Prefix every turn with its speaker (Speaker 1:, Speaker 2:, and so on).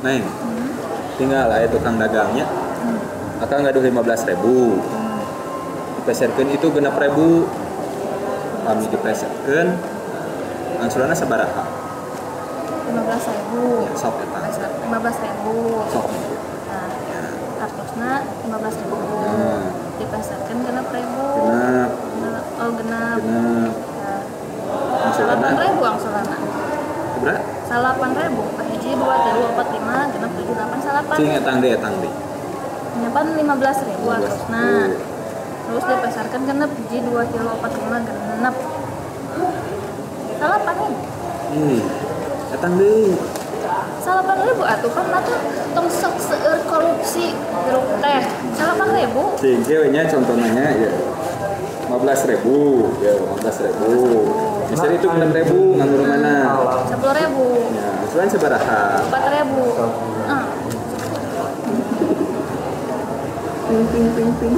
Speaker 1: Neng, tinggal aya tukang dagangnya. Akang ngaduh 15.000. Dipeserkeun itu 6.000. Kami dipeserkeun angsuranna sabaraha?
Speaker 2: 15.000.
Speaker 1: Sok eta.
Speaker 2: 15.000.
Speaker 1: Sok.
Speaker 2: Nah, kartusna 15.000. Dipeserkeun 6.000.
Speaker 1: Genep.
Speaker 2: Oh, genep.
Speaker 1: Genep. Angsuranna
Speaker 2: 8.000 angsuranna.
Speaker 1: berapa?
Speaker 2: 8.000. Hiji 2 3 4 5 genep 7 8 salapan.
Speaker 1: Cing etang deh.
Speaker 2: Nyapan 15.000 kartusna. Terus dipeserkeun genep hiji 2 3 4 5 genep. Salapan nih.
Speaker 1: Etang deui.
Speaker 2: 8.000 atuh kan mah tong sok seueur korupsi jeruk teh. 8.000.
Speaker 1: Cing ceweknya contohnya ya 15.000, ya 15.000. Misalnya itu 6.000 nganggur mana?
Speaker 2: 10.000.
Speaker 1: Ya, asuran sabaraha?
Speaker 2: 4.000.
Speaker 1: Ting ting ting ting.